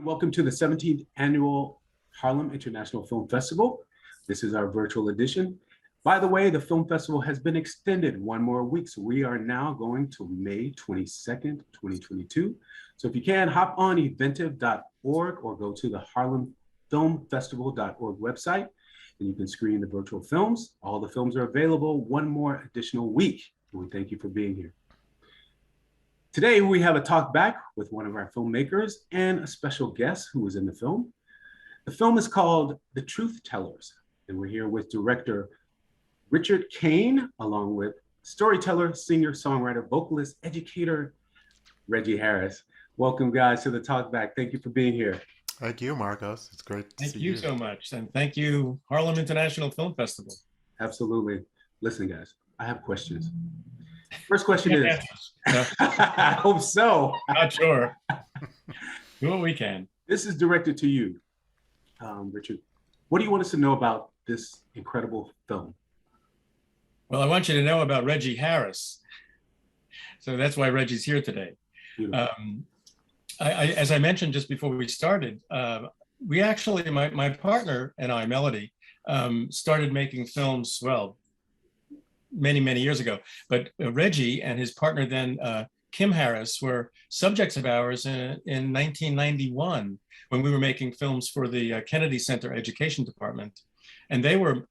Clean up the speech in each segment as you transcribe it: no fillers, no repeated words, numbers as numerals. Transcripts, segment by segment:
Welcome to the 17th Annual Harlem International Film Festival. This is our virtual edition. By the way, the film festival has been extended one more week, so we are now going to May 22nd, 2022. So if you can, hop on eventive.org or go to the harlemfilmfestival.org website, and you can screen the virtual films. All the films are available one more additional week, and we thank you for being here. Today, we have a talk back with one of our filmmakers and a special guest who was in the film. The film is called The TruthTellers, and we're here with director Richard Kane, along with storyteller, singer, songwriter, vocalist, educator, Reggie Harris. Welcome, guys, to the talk back. Thank you for being here. Thank you, Marcos. It's great to see you. Thank you so much. And thank you, Harlem International Film Festival. Absolutely. Listen, guys, I have questions. First question is, I hope so. Not sure. Do what we can. This is directed to you, Richard. What do you want us to know about this incredible film? Well, I want you to know about Reggie Harris. So that's why Reggie's here today. As I mentioned just before we started, we actually, my partner and I, Melody, started making films, well, many years ago. But Reggie and his partner then, Kim Harris, were subjects of ours in 1991 when we were making films for the Kennedy Center Education Department. And they were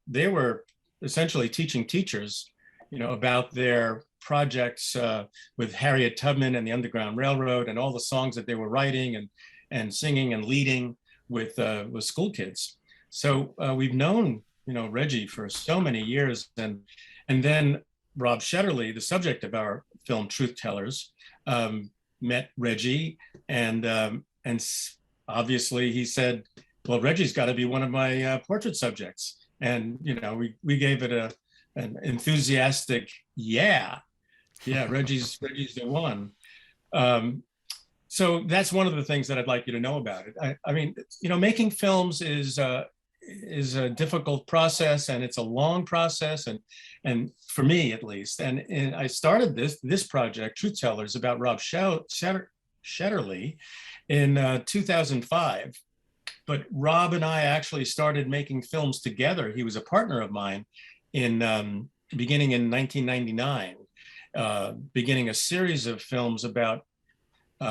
essentially teaching teachers, about their projects with Harriet Tubman and the Underground Railroad and all the songs that they were writing and singing and leading with school kids. So we've known, Reggie for so many years. And then Rob Shetterly, the subject of our film TruthTellers, met Reggie, and obviously he said, "Well, Reggie's got to be one of my portrait subjects." And we gave it an enthusiastic yeah, Reggie's the one. So that's one of the things that I'd like you to know about it. I mean, making films is a difficult process, and it's a long process, and for me at least. And I started this project, TruthTellers, about Rob Shetterly in 2005. But Rob and I actually started making films together. He was a partner of mine beginning in 1999, beginning a series of films about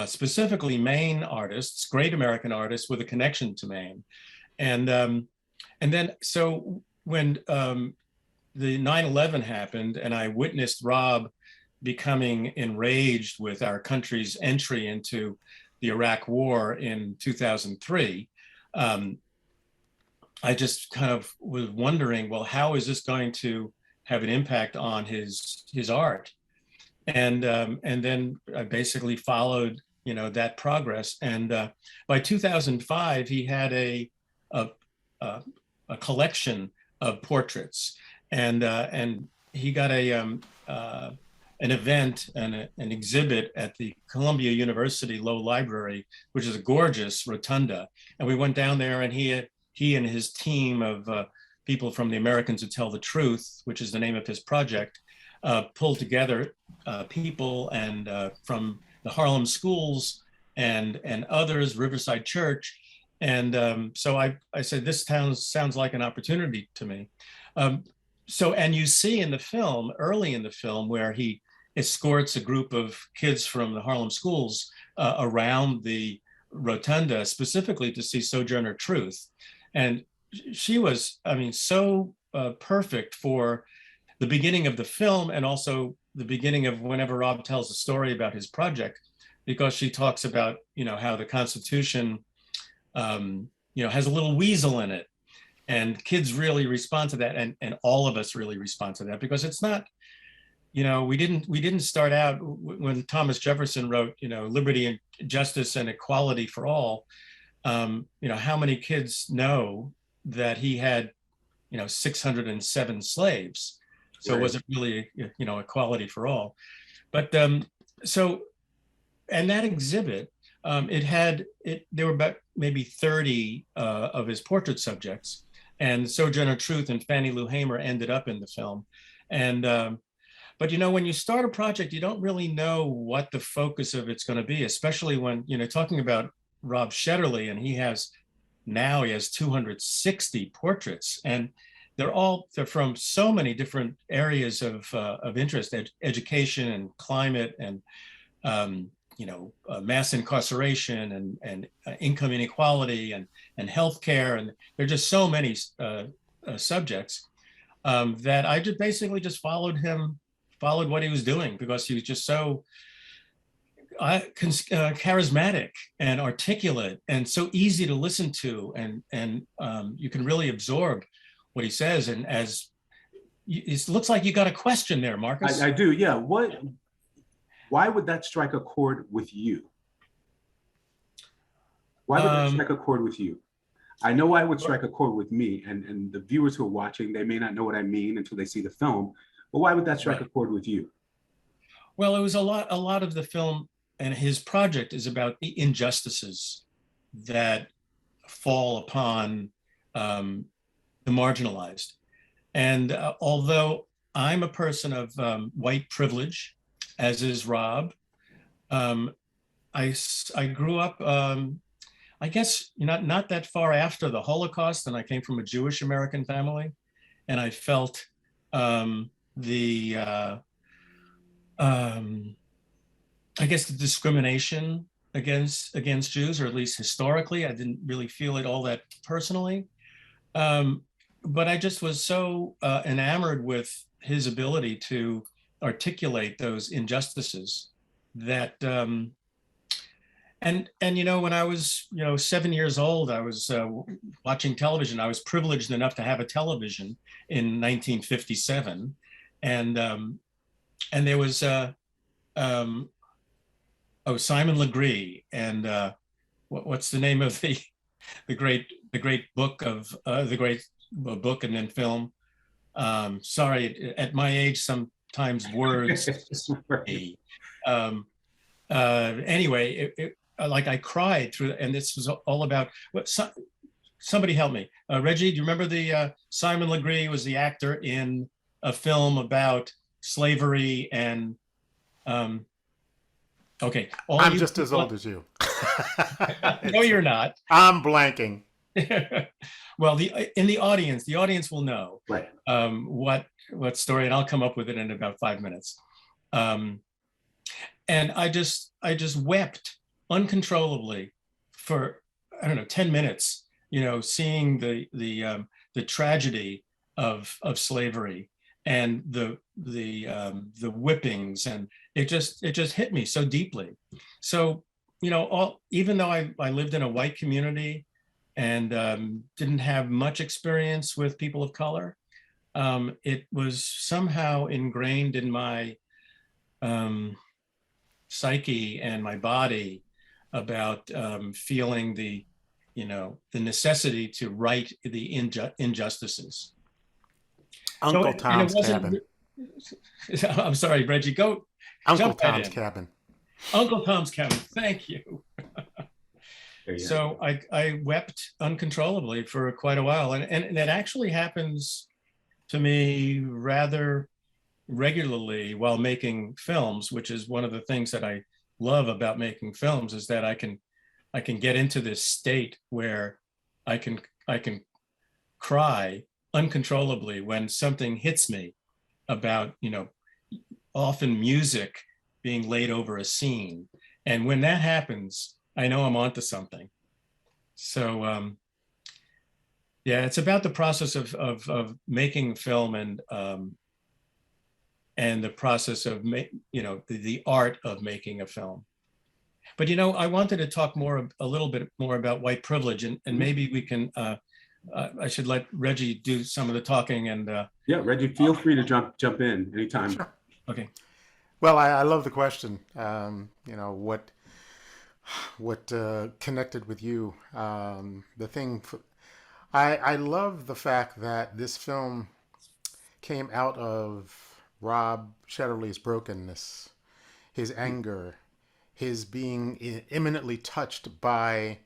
specifically Maine artists, great American artists with a connection to Maine. And then, so when the 9/11 happened and I witnessed Rob becoming enraged with our country's entry into the Iraq War in 2003, I just kind of was wondering, well, how is this going to have an impact on his art? And then I basically followed, that progress. And by 2005, he had a collection of portraits, and he got an event and an exhibit at the Columbia University Low Library, which is a gorgeous rotunda. And we went down there, and he and his team of people from the Americans Who Tell the Truth, which is the name of his project, pulled together people and from the Harlem schools and others, Riverside Church. And so I said, this sounds like an opportunity to me. And you see in the film, early in the film, where he escorts a group of kids from the Harlem schools around the rotunda, specifically to see Sojourner Truth. And she was, so perfect for the beginning of the film, and also the beginning of whenever Rob tells a story about his project, because she talks about, how the Constitution has a little weasel in it, and kids really respond to that, and all of us really respond to that, because it's not, we didn't start out when Thomas Jefferson wrote, liberty and justice and equality for all. How many kids know that he had, 607 slaves? So right. Was it really, equality for all? But so, and that exhibit, there were about maybe 30 of his portrait subjects, and Sojourner Truth and Fannie Lou Hamer ended up in the film. And but when you start a project, you don't really know what the focus of it's going to be, especially when talking about Rob Shetterly, and he has 260 portraits, and they're from so many different areas of interest, education and climate and mass incarceration and income inequality and healthcare, and there are just so many subjects that I just basically just followed what he was doing, because he was just so charismatic and articulate and so easy to listen to, and you can really absorb what he says. And it looks like you got a question there, Marcus. I do, yeah. Why would that strike a chord with you? Why would that strike a chord with you? I know why it would strike a chord with me, and the viewers who are watching, they may not know what I mean until they see the film, but why would that strike a chord with you? Well, it was a lot of the film, and his project is about the injustices that fall upon the marginalized. And although I'm a person of white privilege, as is Rob, I grew up, I guess, not that far after the Holocaust, and I came from a Jewish American family, and I felt I guess the discrimination against Jews, or at least historically. I didn't really feel it all that personally, but I just was so enamored with his ability to articulate those injustices that and when I was 7 years old, I was watching television. I was privileged enough to have a television in 1957, and there was Simon Legree, and what's the name of the great book of the great book and then film? Sorry, at my age, sometimes words. Anyway, like I cried through, and this was all about what. Somebody help me, Reggie. Do you remember the Simon Legree was the actor in a film about slavery and okay. I'm just as old as you. No, you're not. I'm blanking. Well, in the audience will know right. What story, and I'll come up with it in about 5 minutes. And I just wept uncontrollably for, I don't know, 10 minutes, seeing the tragedy of slavery and the whippings, and it just hit me so deeply. So, even though I lived in a white community and didn't have much experience with people of color, it was somehow ingrained in my psyche and my body about feeling the necessity to right the injustices. Uncle Tom's Cabin. I'm sorry, Reggie, go. Uncle Tom's Cabin. Uncle Tom's Cabin, thank you. So I wept uncontrollably for quite a while, and that actually happens to me rather regularly while making films, which is one of the things that I love about making films, is that I can get into this state where I can cry uncontrollably when something hits me about, often music being laid over a scene. And when that happens, I know I'm onto something. So yeah, it's about the process of making film and the process of the art of making a film. But I wanted to talk a little bit more about white privilege, and maybe we can. I should let Reggie do some of the talking. And yeah, Reggie, feel free to jump in anytime. Sure. Okay. Well, I love the question. What connected with you? The thing. I love the fact that this film came out of Rob Shetterly's brokenness, his anger, his being imminently touched by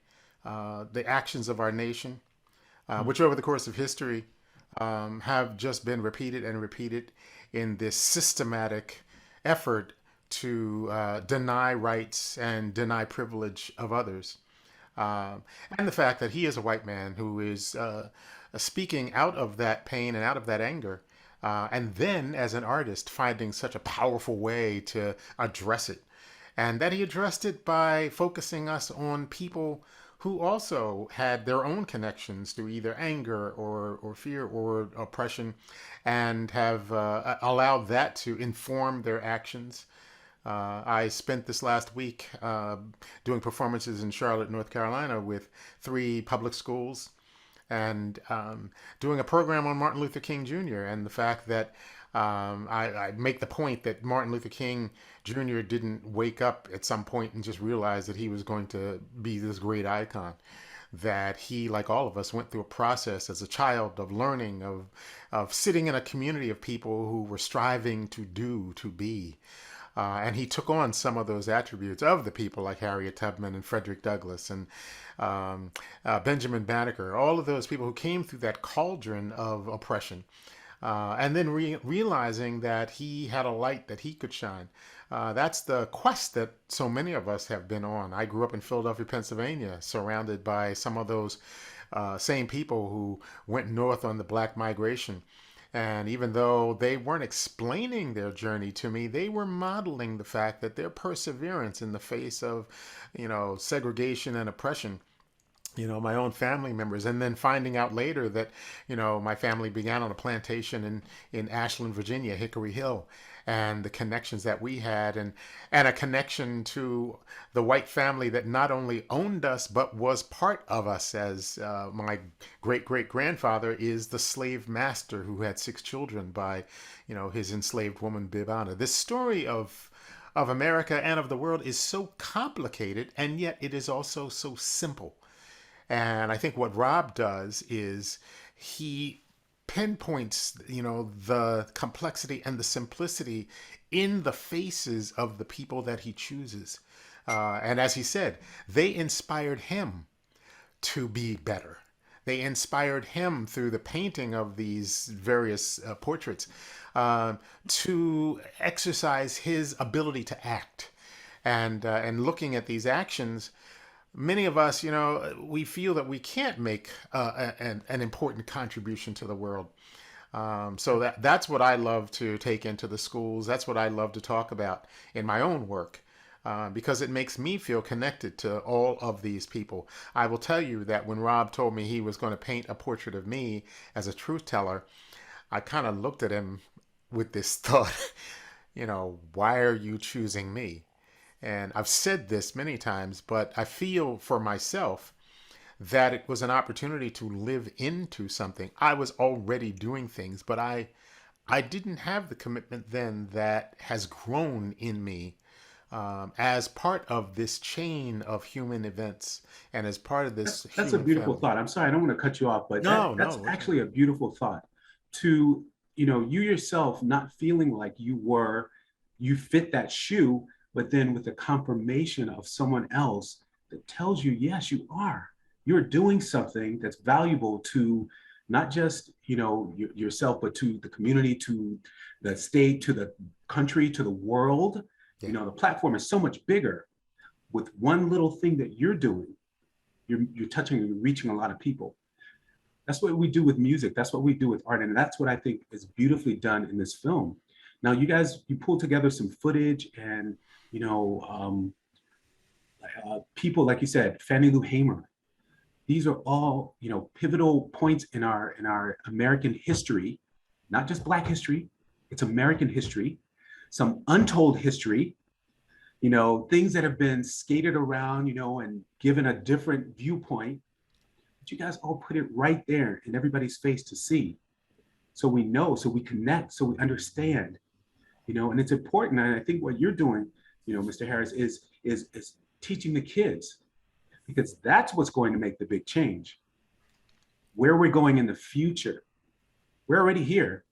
the actions of our nation, which over the course of history have just been repeated and repeated in this systematic effort to deny rights and deny privilege of others. And the fact that he is a white man who is speaking out of that pain and out of that anger, and then as an artist finding such a powerful way to address it, and that he addressed it by focusing us on people who also had their own connections to either anger or fear or oppression, and have allowed that to inform their actions. I spent this last week doing performances in Charlotte, North Carolina with 3 public schools, and doing a program on Martin Luther King Jr. and the fact that I make the point that Martin Luther King Jr. didn't wake up at some point and just realize that he was going to be this great icon. That he, like all of us, went through a process as a child of learning, of sitting in a community of people who were striving to be. And he took on some of those attributes of the people like Harriet Tubman and Frederick Douglass and Benjamin Banneker, all of those people who came through that cauldron of oppression. And then realizing that he had a light that he could shine. That's the quest that so many of us have been on. I grew up in Philadelphia, Pennsylvania, surrounded by some of those same people who went north on the Black migration. And even though they weren't explaining their journey to me, they were modeling the fact that their perseverance in the face of, segregation and oppression, my own family members, and then finding out later that, my family began on a plantation in Ashland, Virginia, Hickory Hill, and the connections that we had, and a connection to the white family that not only owned us, but was part of us, as my great-great-grandfather is the slave master who had 6 children by, his enslaved woman, Bibana. This story of America and of the world is so complicated, and yet it is also so simple. And I think what Rob does is he pinpoints, the complexity and the simplicity in the faces of the people that he chooses. And as he said, they inspired him to be better. They inspired him through the painting of these various portraits to exercise his ability to act. And looking at these actions, many of us, we feel that we can't make an important contribution to the world. So that's what I love to take into the schools. That's what I love to talk about in my own work, because it makes me feel connected to all of these people. I will tell you that when Rob told me he was going to paint a portrait of me as a truth teller, I kind of looked at him with this thought, why are you choosing me? And I've said this many times, but I feel for myself that it was an opportunity to live into something. I was already doing things, but I didn't have the commitment then that has grown in me as part of this chain of human events and as part of this. That's a beautiful thought. I'm sorry, I don't want to cut you off, but that's actually a beautiful thought. To, you yourself not feeling like you fit that shoe, but then with the confirmation of someone else that tells you, yes, you are. You're doing something that's valuable to not just, yourself, but to the community, to the state, to the country, to the world. Yeah. The platform is so much bigger. With one little thing that you're doing, you're touching and you're reaching a lot of people. That's what we do with music. That's what we do with art. And that's what I think is beautifully done in this film. Now, you pulled together some footage and, people, like you said, Fannie Lou Hamer. These are all, pivotal points in our American history, not just Black history. It's American history, some untold history, things that have been skated around, and given a different viewpoint. But you guys all put it right there in everybody's face to see. So we know, so we connect, so we understand, and it's important. And I think what you're doing, Mr. Harris, is teaching the kids, because that's what's going to make the big change. Where we're going in the future, we're already here.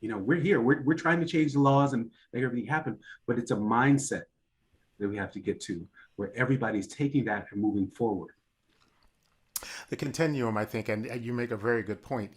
We're here. We're trying to change the laws and make everything happen, but it's a mindset that we have to get to where everybody's taking that and moving forward. The continuum, I think, and you make a very good point.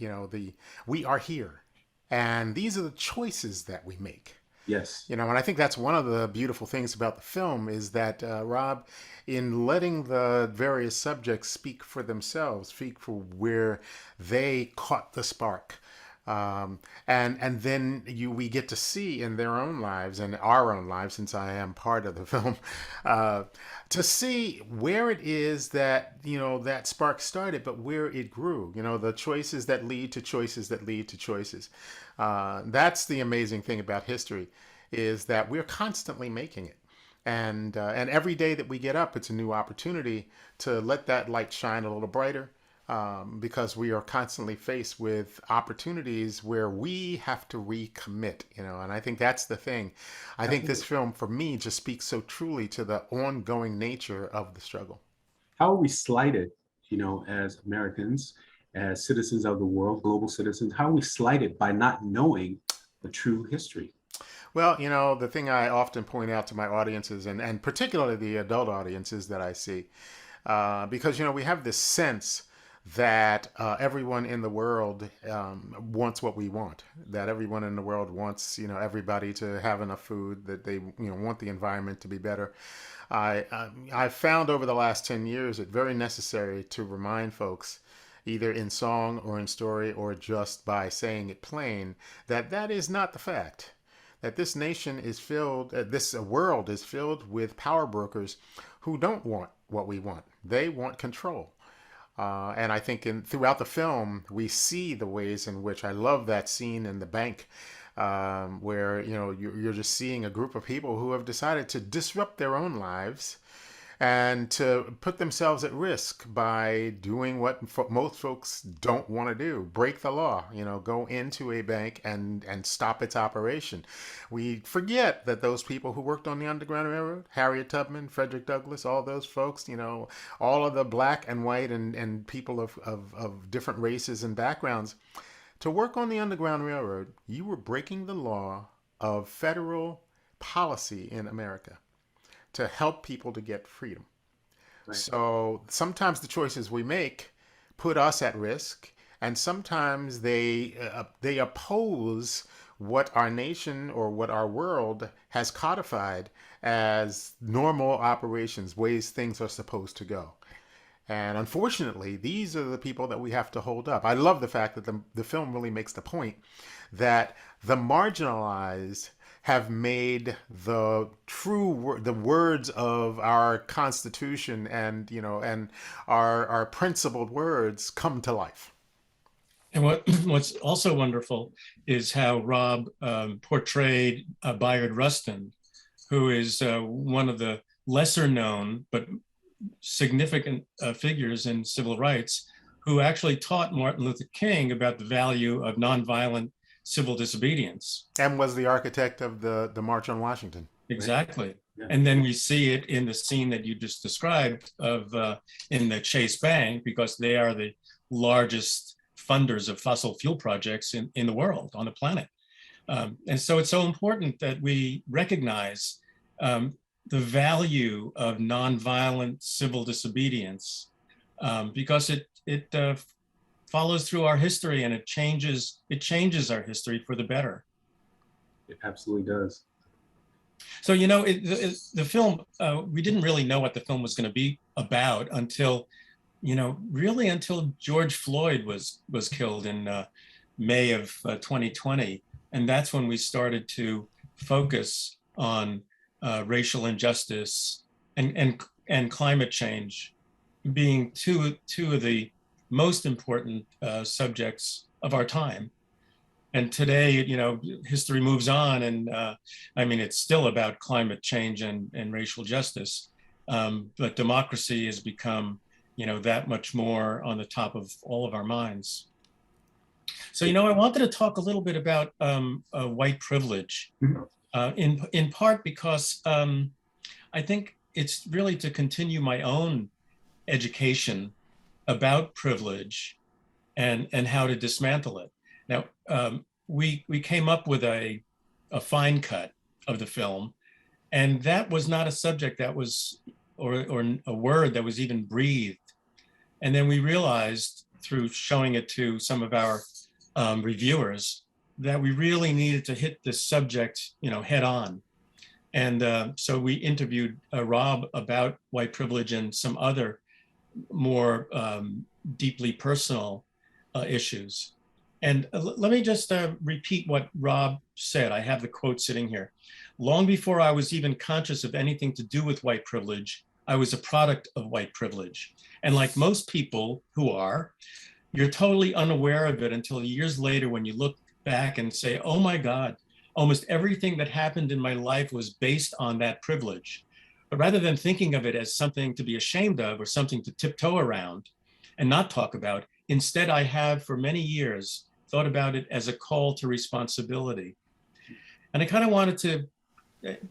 We are here, and these are the choices that we make. Yes. You know, and I think that's one of the beautiful things about the film is that Rob, in letting the various subjects speak for themselves, speak for where they caught the spark. And then we get to see in their own lives and our own lives, since I am part of the film, uh, to see where it is that, you know, that spark started, but where it grew. You know, the choices that lead to choices that lead to choices. That's the amazing thing about history, is that we're constantly making it. And every day that we get up, it's a new opportunity to let that light shine a little brighter, because we are constantly faced with opportunities where we have to recommit, you know. And I think that's the thing. I think this film, for me, just speaks so truly to the ongoing nature of the struggle. How are we slighted, you know, as Americans, as citizens of the world, global citizens? How are we slighted by not knowing the true history? Well, you know, the thing I often point out to my audiences, and particularly the adult audiences that I see, because, you know, we have this sense that everyone in the world wants what we want, that everyone in the world wants, you know, everybody to have enough food, that they, you know, want the environment to be better. I've found over the last 10 years it very necessary to remind folks, either in song or in story or just by saying it plain, that that is not the fact. That this nation is filled, this world is filled with power brokers who don't want what we want. They want control. And I think throughout the film, we see the ways in which, I love that scene in the bank, where, you know, you're just seeing a group of people who have decided to disrupt their own lives and to put themselves at risk by doing what most folks don't want to do: break the law, you know, go into a bank and stop its operation. We forget that those people who worked on the Underground Railroad, Harriet Tubman, Frederick Douglass, all those folks, you know, all of the black and white and people of different races and backgrounds, to work on the Underground Railroad, you were breaking the law of federal policy in America to help people to get freedom. Right. So sometimes the choices we make put us at risk, and sometimes they oppose what our nation or what our world has codified as normal operations, ways things are supposed to go. And unfortunately, these are the people that we have to hold up. I love the fact that the film really makes the point that the marginalized have made the the words of our Constitution and, you know, and our principled words come to life. And what's also wonderful is how Rob portrayed Bayard Rustin, who is one of the lesser known but significant figures in civil rights, who actually taught Martin Luther King about the value of nonviolent civil disobedience. And was the architect of the March on Washington. Exactly. Yeah. And then we see it in the scene that you just described of in the Chase Bank, because they are the largest funders of fossil fuel projects in the world, on the planet. And so it's so important that we recognize the value of nonviolent civil disobedience, because it follows through our history, and it changes our history for the better. It absolutely does. So, you know, the film, we didn't really know what the film was going to be about until, you know, really until George Floyd was killed in May of 2020. And that's when we started to focus on racial injustice and climate change being two of the most important subjects of our time. And today, you know, history moves on, and I mean, it's still about climate change and racial justice, but democracy has become, you know, that much more on the top of all of our minds. So, you know, I wanted to talk a little bit about white privilege, in part because I think it's really to continue my own education about privilege and how to dismantle it. Now, we came up with a fine cut of the film, and that was not a subject that was, or a word that was even breathed. And then we realized through showing it to some of our reviewers that we really needed to hit this subject, head on. And so we interviewed Rob about white privilege and some other more deeply personal issues. And let me just repeat what Rob said. I have the quote sitting here. Long before I was even conscious of anything to do with white privilege, I was a product of white privilege. And like most people who are, you're totally unaware of it until years later when you look back and say, oh my God, almost everything that happened in my life was based on that privilege. But rather than thinking of it as something to be ashamed of or something to tiptoe around and not talk about, instead I have for many years thought about it as a call to responsibility. And I kind of wanted to,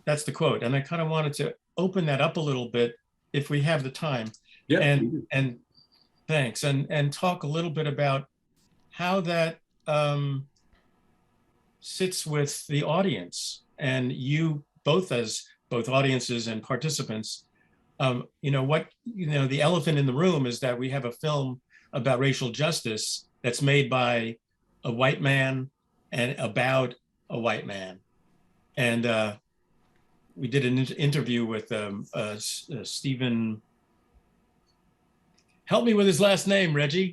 that's the quote, and I kind of wanted to open that up a little bit if we have the time. Yeah. And thanks. And talk a little bit about how that sits with the audience and you both as both audiences and participants. The elephant in the room is that we have a film about racial justice that's made by a white man and about a white man. And we did an interview with Stephen. Help me with his last name, Reggie.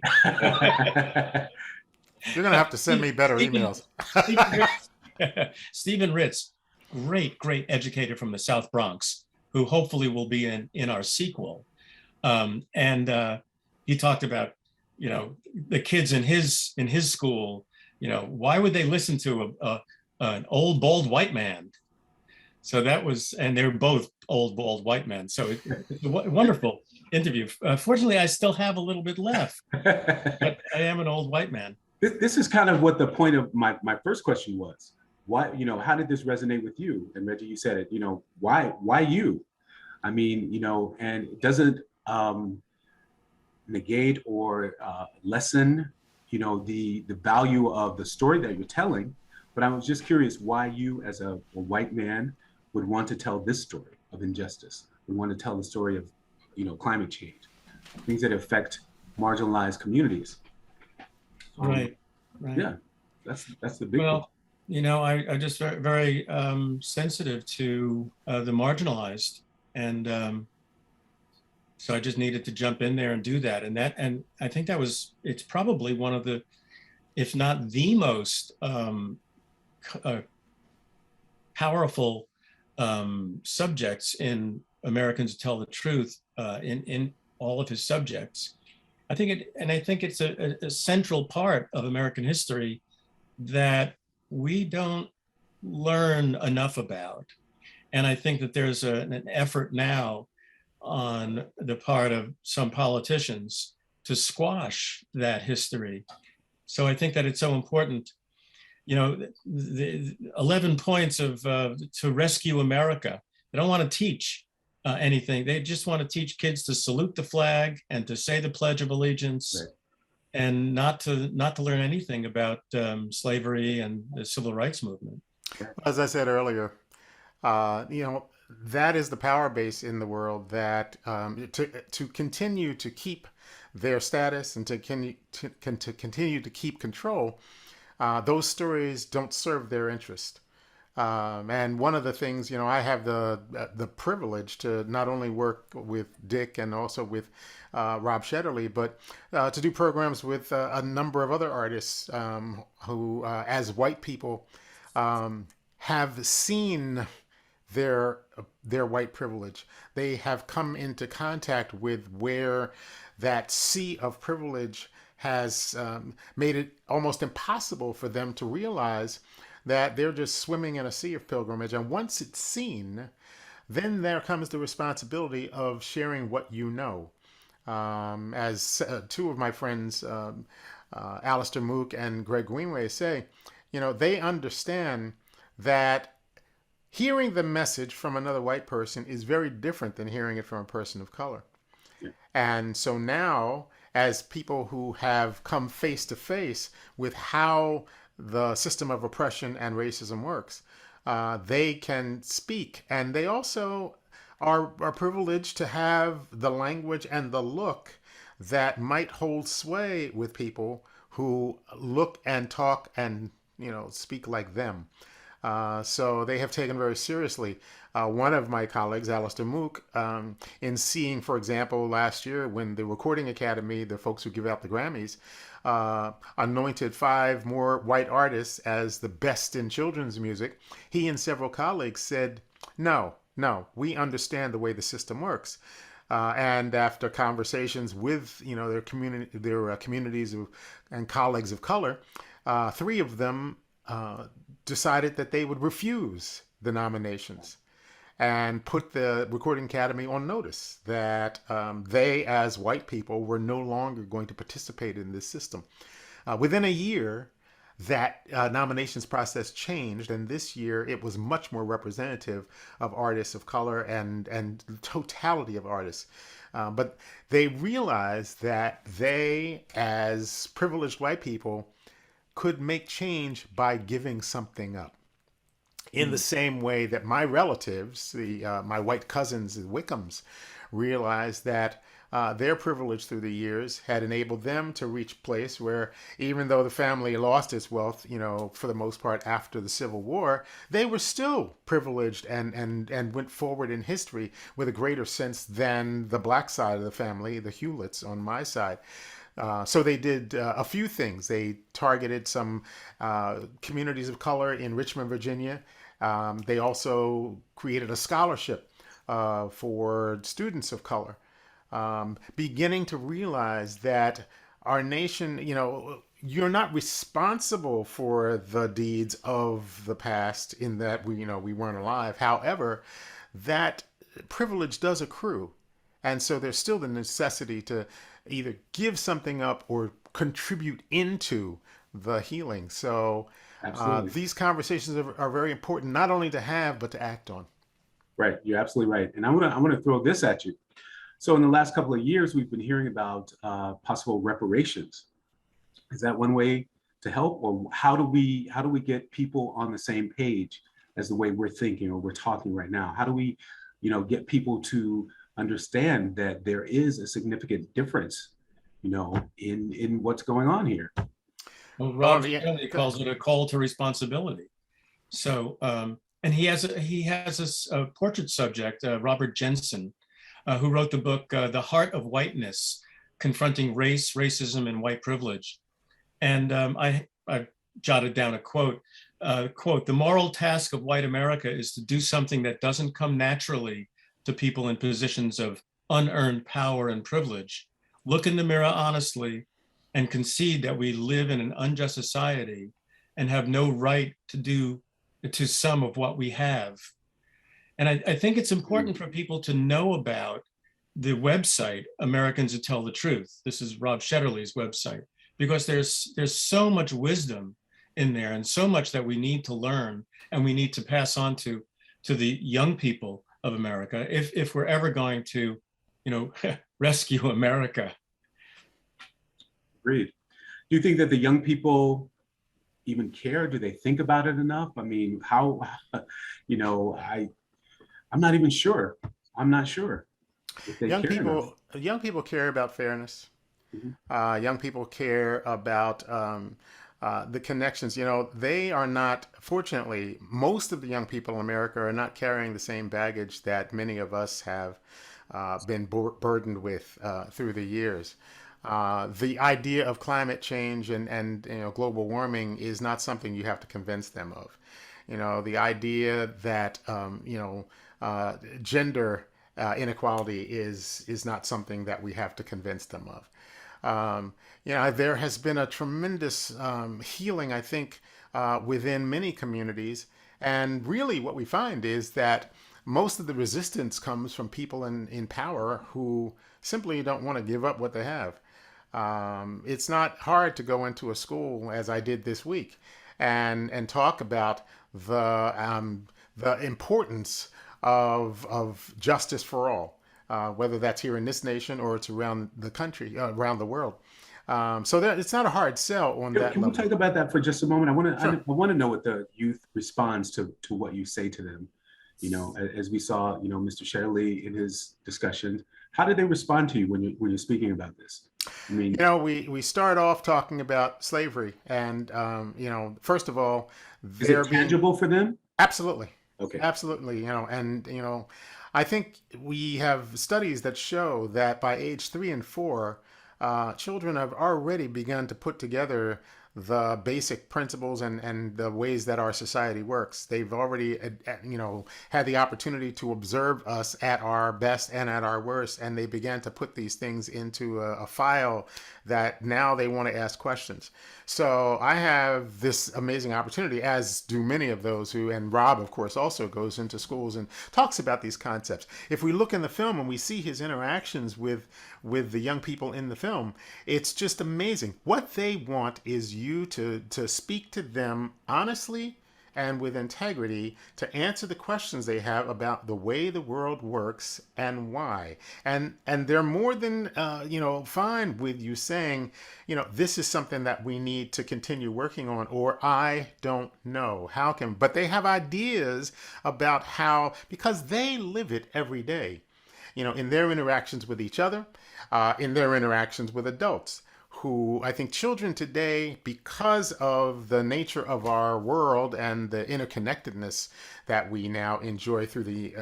You're going to have to send me better emails. Stephen Ritz, great educator from the South Bronx, who hopefully will be in our sequel. And he talked about, the kids in his school, why would they listen to an old, bald white man? So that was, and they're both old, bald white men. So it's a wonderful interview. Fortunately, I still have a little bit left, but I am an old white man. This is kind of what the point of my first question was. Why, how did this resonate with you? And Reggie, you said it, why you? I mean, and it doesn't negate or lessen, the value of the story that you're telling. But I was just curious why you, as a white man, would want to tell this story of injustice, would want to tell the story of, climate change, things that affect marginalized communities. Right. Yeah, that's the big one. I just very, very sensitive to the marginalized, and so I just needed to jump in there and do that. And I think it's probably one of the, if not the most powerful subjects in Americans Tell the Truth, in all of his subjects. I think it's a central part of American history that we don't learn enough about. And I think that there's an effort now on the part of some politicians to squash that history. So I think that it's so important. The 11 points of to rescue America. They don't want to teach anything. They just want to teach kids to salute the flag and to say the Pledge of Allegiance, right, and not to learn anything about slavery and the civil rights movement. As I said earlier, that is the power base in the world that to continue to keep their status and to continue to keep control. Those stories don't serve their interest. And one of the things, I have the privilege to not only work with Dick and also with Rob Shetterly, but to do programs with a number of other artists who, as white people, have seen their white privilege. They have come into contact with where that sea of privilege has made it almost impossible for them to realize that they're just swimming in a sea of pilgrimage. And once it's seen, then there comes the responsibility of sharing what you know. As two of my friends, Alistair Mook and Greg Greenway, say, they understand that hearing the message from another white person is very different than hearing it from a person of color. Yeah. And so now, as people who have come face to face with how the system of oppression and racism works, they can speak. And they also are privileged to have the language and the look that might hold sway with people who look and talk and speak like them. So they have taken very seriously. One of my colleagues, Alistair Mook, in seeing, for example, last year when the Recording Academy, the folks who give out the Grammys, anointed 5 more white artists as the best in children's music, he and several colleagues said, no, we understand the way the system works. And after conversations with their communities and colleagues of color, 3 of them decided that they would refuse the nominations and put the Recording Academy on notice that they, as white people, were no longer going to participate in this system. Within a year, that nominations process changed, and this year it was much more representative of artists of color and the totality of artists. But they realized that they, as privileged white people, could make change by giving something up. In the same way that my relatives, my white cousins, the Wickhams, realized that their privilege through the years had enabled them to reach a place where, even though the family lost its wealth, for the most part after the Civil War, they were still privileged and went forward in history with a greater sense than the black side of the family, the Hewletts on my side. So they did a few things. They targeted some communities of color in Richmond, Virginia. They also created a scholarship for students of color, beginning to realize that our nation, you're not responsible for the deeds of the past in that we weren't alive. However, that privilege does accrue. And so there's still the necessity to either give something up or contribute into the healing. So these conversations are very important, not only to have, but to act on. Right, you're absolutely right. And I'm gonna throw this at you. So in the last couple of years, we've been hearing about possible reparations. Is that one way to help, or how do we get people on the same page as the way we're thinking or we're talking right now? How do we, get people to understand that there is a significant difference, in what's going on here? Well, Rob Shetterly calls it a call to responsibility. So, and he has a portrait subject, Robert Jensen, who wrote the book, The Heart of Whiteness, Confronting Race, Racism, and White Privilege. And I jotted down a quote, the moral task of white America is to do something that doesn't come naturally to people in positions of unearned power and privilege. Look in the mirror honestly and concede that we live in an unjust society and have no right to do to some of what we have. And I think it's important for people to know about the website, Americans Who Tell the Truth. This is Rob Shetterly's website, because there's so much wisdom in there and so much that we need to learn and we need to pass on to the young people of America if we're ever going to, rescue America. Agreed. Do you think that the young people even care? Do they think about it enough? I mean, how, I'm not even sure. I'm not sure if they care enough. Young people care about fairness. Mm-hmm. Young people care about the connections. They are not, fortunately, most of the young people in America are not carrying the same baggage that many of us have been burdened with through the years. The idea of climate change and global warming is not something you have to convince them of. The idea that gender inequality is not something that we have to convince them of. There has been a tremendous healing, I think, within many communities. And really what we find is that most of the resistance comes from people in power who simply don't want to give up what they have. It's not hard to go into a school, as I did this week, and talk about the importance of justice for all, whether that's here in this nation or it's around the country, around the world. So it's not a hard sell on that level. Can we talk about that for just a moment? I want to know what the youth responds to what you say to them. As we saw, Mr. Shetterly in his discussion, how did they respond to you when you're speaking about this? I mean, We start off talking about slavery, and first of all, is there it being tangible for them? absolutely, Okay. absolutely, I think we have studies that show that by age 3 and 4, children have already begun to put together the basic principles and the ways that our society works. They've already, had the opportunity to observe us at our best and at our worst, and they began to put these things into a file that now they want to ask questions. So I have this amazing opportunity, as do many of those who, and Rob, of course, also goes into schools and talks about these concepts. If we look in the film and we see his interactions with the young people in the film, it's just amazing. What they want is you to speak to them honestly and with integrity to answer the questions they have about the way the world works and why. And they're more than fine with you saying, this is something that we need to continue working on, or I don't know how can. But they have ideas about how, because they live it every day. In their interactions with each other, in their interactions with adults, who I think children today, because of the nature of our world and the interconnectedness that we now enjoy through the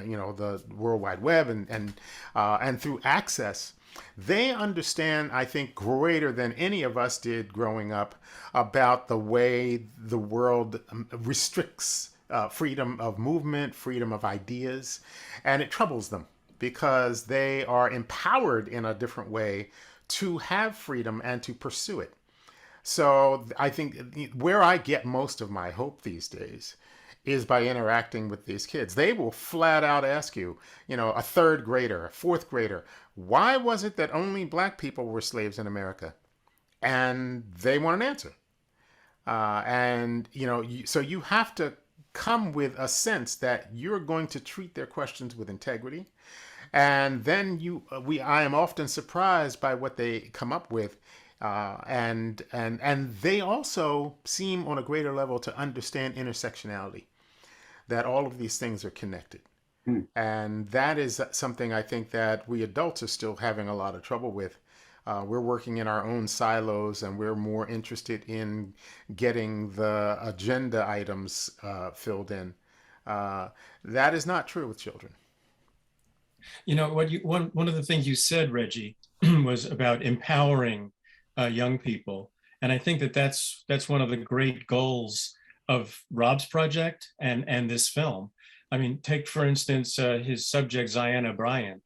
World Wide Web and through access, they understand, I think, greater than any of us did growing up about the way the world restricts freedom of movement, freedom of ideas, and it troubles them because they are empowered in a different way to have freedom and to pursue it. So I think where I get most of my hope these days is by interacting with these kids. They will flat out ask you, a third grader, a fourth grader, why was it that only black people were slaves in America? And they want an answer. So you have to come with a sense that you're going to treat their questions with integrity. And then I am often surprised by what they come up with, and they also seem on a greater level to understand intersectionality, that all of these things are connected. Hmm. And that is something I think that we adults are still having a lot of trouble with. We're working in our own silos, and we're more interested in getting the agenda items filled in. That is not true with children. One of the things you said, Reggie, was about empowering young people, and I think that's one of the great goals of Rob's project and this film. I mean, take for instance his subject Ziana Bryant.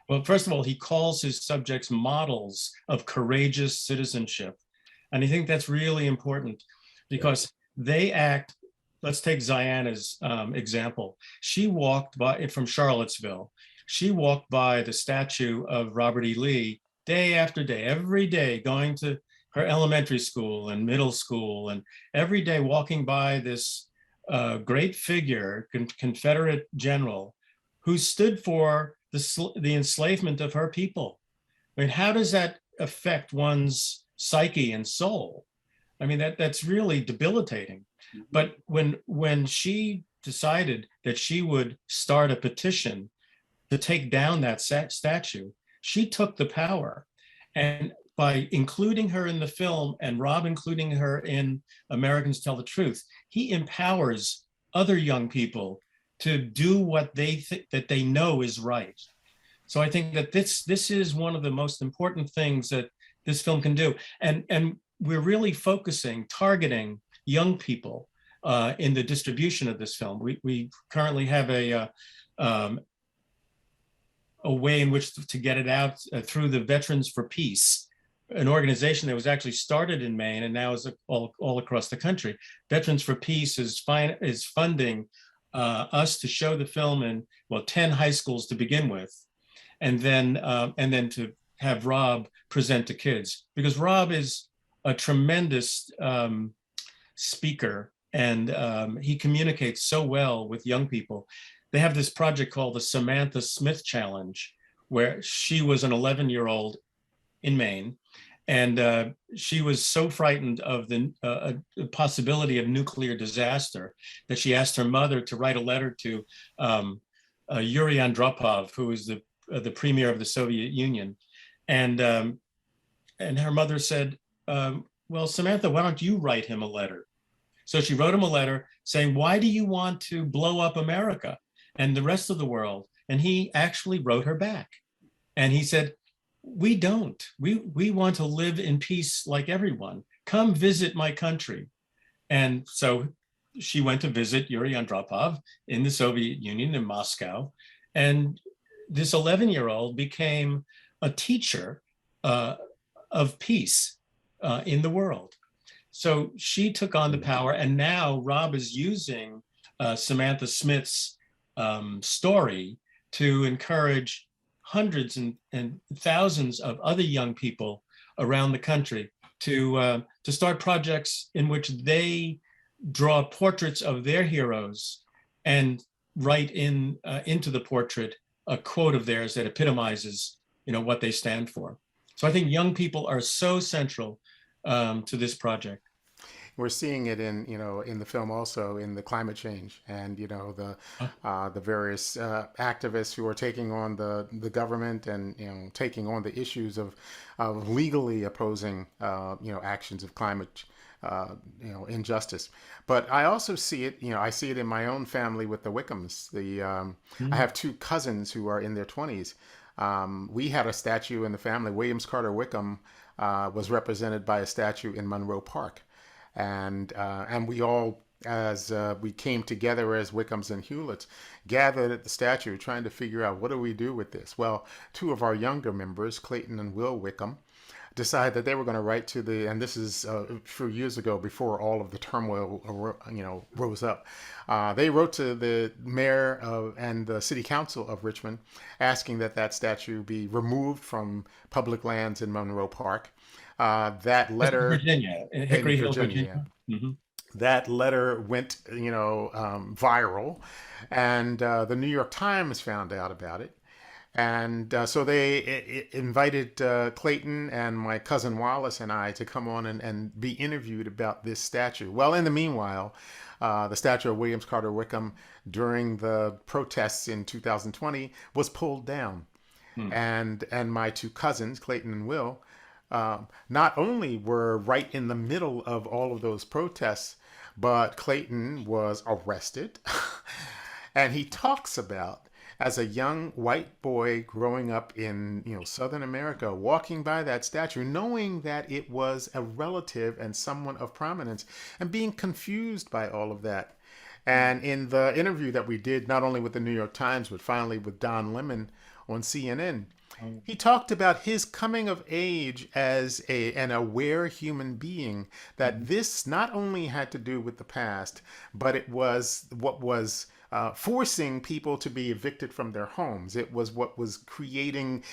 Well, first of all, he calls his subjects models of courageous citizenship, and I think that's really important because they act. Let's take Ziana's example. She walked from Charlottesville. She walked by the statue of Robert E. Lee day after day, every day, going to her elementary school and middle school, and every day walking by this great figure, Confederate general, who stood for the enslavement of her people. I mean, how does that affect one's psyche and soul? I mean, that's really debilitating. But when she decided that she would start a petition to take down that statue, she took the power. And by including her in the film and Rob including her in Americans Tell the Truth, he empowers other young people to do what they think that they know is right. So I think that this is one of the most important things that this film can do. And we're really targeting young people in the distribution of this film. We currently have a way in which to get it out through the Veterans for Peace, an organization that was actually started in Maine and now is all across the country. Veterans for Peace is funding us to show the film in 10 high schools to begin with, and then to have Rob present to kids, because Rob is a tremendous speaker, and he communicates so well with young people. They have this project called the Samantha Smith Challenge, where she was an 11-year-old in Maine, and she was so frightened of the possibility of nuclear disaster that she asked her mother to write a letter to Yuri Andropov, who was the premier of the Soviet Union, and and her mother said, well, Samantha, why don't you write him a letter? So she wrote him a letter saying, why do you want to blow up America and the rest of the world? And he actually wrote her back. And he said, we don't. We want to live in peace like everyone. Come visit my country. And so she went to visit Yuri Andropov in the Soviet Union in Moscow. And this 11-year-old became a teacher of peace in the world. So she took on the power, and now Rob is using Samantha Smith's story to encourage hundreds and thousands of other young people around the country to start projects in which they draw portraits of their heroes and write into the portrait a quote of theirs that epitomizes, what they stand for. So I think young people are so central to this project. We're seeing it in the film, also in the climate change, and the various activists who are taking on the government and taking on the issues of legally opposing actions of climate injustice. But I also see it, I see it in my own family with the Wickhams. I have two cousins who are in their 20s. We had a statue in the family. Williams Carter Wickham was represented by a statue in Monroe Park. And we all, as we came together as Wickhams and Hewletts, gathered at the statue trying to figure out, what do we do with this? Well, two of our younger members, Clayton and Will Wickham, decided that they were going to write to and this is a few years ago, before all of the turmoil, rose up. They wrote to the mayor and the city council of Richmond, asking that statue be removed from public lands in Monroe Park. That letter, Virginia, in Hickory Hill, Virginia. Mm-hmm. That letter went, viral, and the New York Times found out about it. And so they invited Clayton and my cousin Wallace and I to come on and be interviewed about this statue. Well, in the meanwhile, the statue of Williams Carter Wickham during the protests in 2020 was pulled down. And my two cousins, Clayton and Will, not only were right in the middle of all of those protests, but Clayton was arrested. And he talks about, as a young white boy growing up in Southern America, walking by that statue, knowing that it was a relative and someone of prominence, and being confused by all of that. And in the interview that we did, not only with the New York Times, but finally with Don Lemon on CNN, he talked about his coming of age as an aware human being, that this not only had to do with the past, but it was what was forcing people to be evicted from their homes. It was what was creating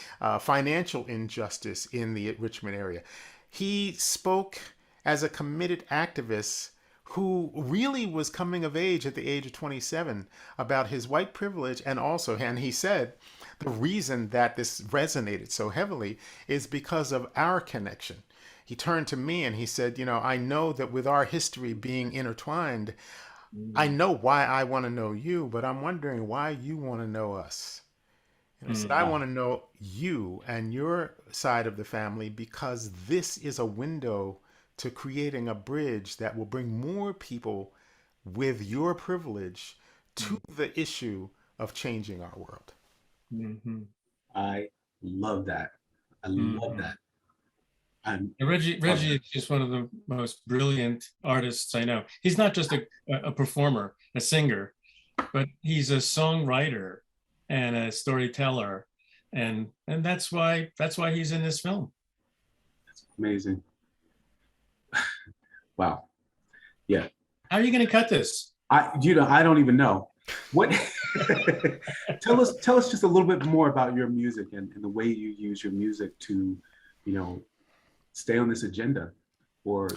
financial injustice in the Richmond area. He spoke as a committed activist who really was coming of age at the age of 27 about his white privilege, and he said, the reason that this resonated so heavily is because of our connection. He turned to me and he said, I know that with our history being intertwined, I know why I want to know you, but I'm wondering why you want to know us. And I said, I want to know you and your side of the family, because this is a window to creating a bridge that will bring more people with your privilege to the issue of changing our world. Mm-hmm. I love that. I love that. Reggie is just one of the most brilliant artists I know. He's not just a performer, a singer, but he's a songwriter and a storyteller, and that's why he's in this film. That's amazing. Wow. Yeah. How are you going to cut this? I don't even know. What? tell us just a little bit more about your music and the way you use your music to, stay on this agenda, or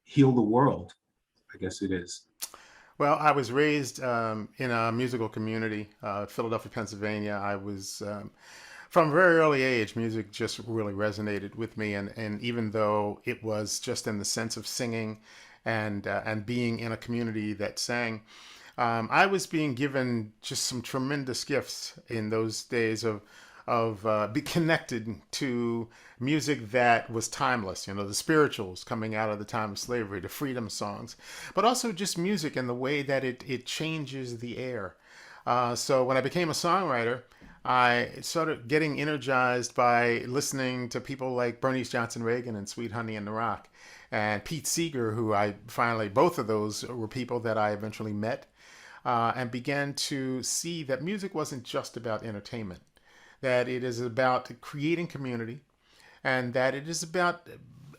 heal the world, I guess it is. Well, I was raised in a musical community, Philadelphia, Pennsylvania. I was from a very early age, music just really resonated with me, and even though it was just in the sense of singing and being in a community that sang, I was being given just some tremendous gifts in those days of be connected to music that was timeless, the spirituals coming out of the time of slavery, the freedom songs, but also just music and the way that it changes the air. So when I became a songwriter, I started getting energized by listening to people like Bernice Johnson Reagan and Sweet Honey in the Rock, and Pete Seeger, who both of those were people that I eventually met, and began to see that music wasn't just about entertainment, that it is about creating community, and that it is about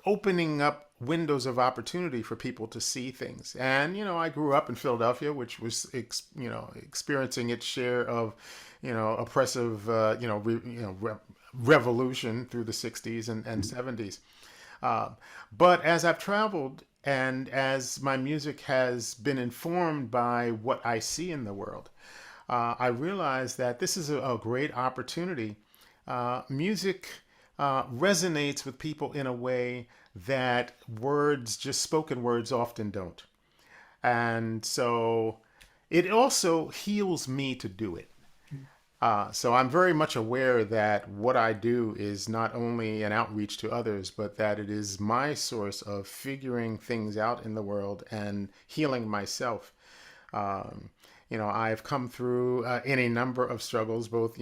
opening up windows of opportunity for people to see things. And I grew up in Philadelphia, which was experiencing its share of oppressive revolution through the 60s and 70s. But as I've traveled and as my music has been informed by what I see in the world, I realize that this is a great opportunity. Music resonates with people in a way that spoken words often don't. And so it also heals me to do it. So I'm very much aware that what I do is not only an outreach to others, but that it is my source of figuring things out in the world and healing myself. I've come through any number of struggles, both,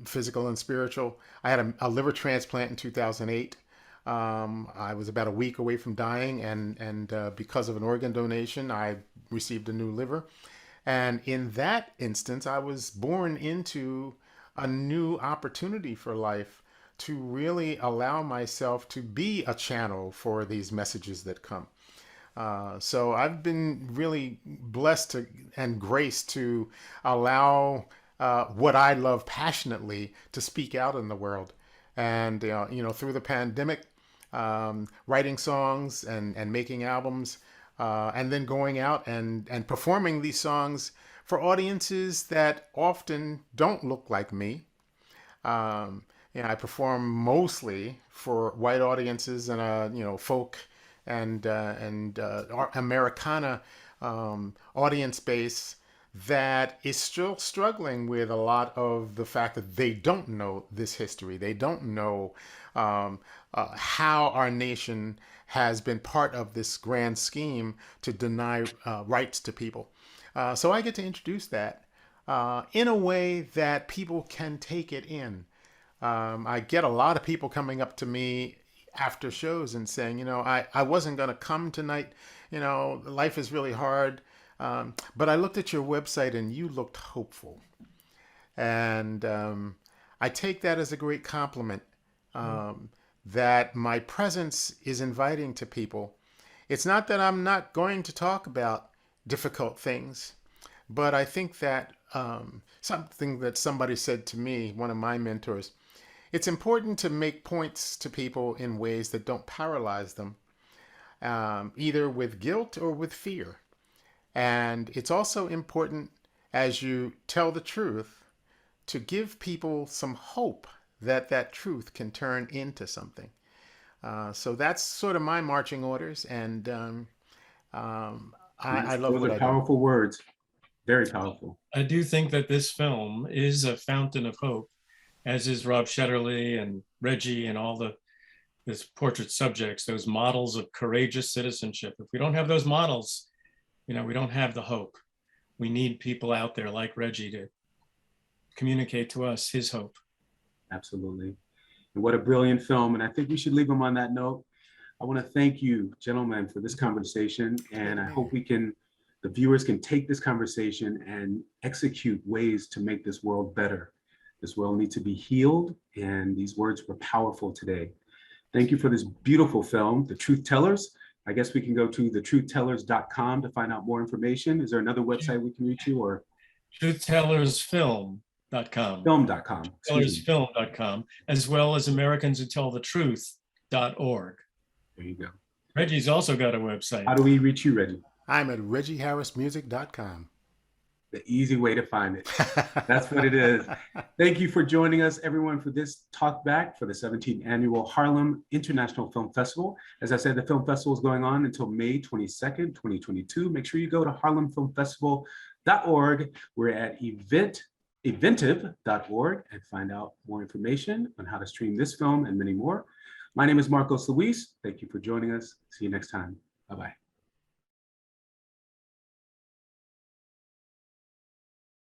physical and spiritual. I had a liver transplant in 2008. I was about a week away from dying, and because of an organ donation, I received a new liver. And in that instance, I was born into a new opportunity for life to really allow myself to be a channel for these messages that come. So I've been really blessed and graced to allow what I love passionately to speak out in the world. And, through the pandemic, writing songs and making albums, and then going out and performing these songs for audiences that often don't look like me. I perform mostly for white audiences and folk and Americana audience base that is still struggling with a lot of the fact that they don't know this history. They don't know how our nation has been part of this grand scheme to deny rights to people. So I get to introduce that in a way that people can take it in. I get a lot of people coming up to me after shows and saying, I wasn't going to come tonight. Life is really hard. But I looked at your website and you looked hopeful. And I take that as a great compliment. That my presence is inviting to people. It's not that I'm not going to talk about difficult things, but I think that something that somebody said to me, one of my mentors, it's important to make points to people in ways that don't paralyze them, either with guilt or with fear. And it's also important, as you tell the truth, to give people some hope that truth can turn into something. So that's sort of my marching orders, and I love what I do. Those are powerful words, very powerful. I do think that this film is a fountain of hope, as is Rob Shetterly and Reggie and all this portrait subjects, those models of courageous citizenship. If we don't have those models, we don't have the hope. We need people out there like Reggie to communicate to us his hope. Absolutely. And what a brilliant film. And I think we should leave them on that note. I want to thank you, gentlemen, for this conversation. And I hope the viewers can take this conversation and execute ways to make this world better. This world needs to be healed. And these words were powerful today. Thank you for this beautiful film, The TruthTellers. I guess we can go to thetruhtellers.com to find out more information. Is there another website we can reach you, or? TruthTellersFilm.com. Film.com. TruthTellersFilm.com, as well as AmericansWhoTellTheTruth.org. There you go. Reggie's also got a website. How do we reach you, Reggie? I'm at ReggieHarrisMusic.com. The easy way to find it. That's what it is. Thank you for joining us, everyone, for this talk back for the 17th Annual Harlem International Film Festival. As I said, the film festival is going on until May 22nd, 2022. Make sure you go to harlemfilmfestival.org. We're at event eventive.org and find out more information on how to stream this film and many more. My name is Marcos Luis. Thank you for joining us. See you next time. Bye-bye.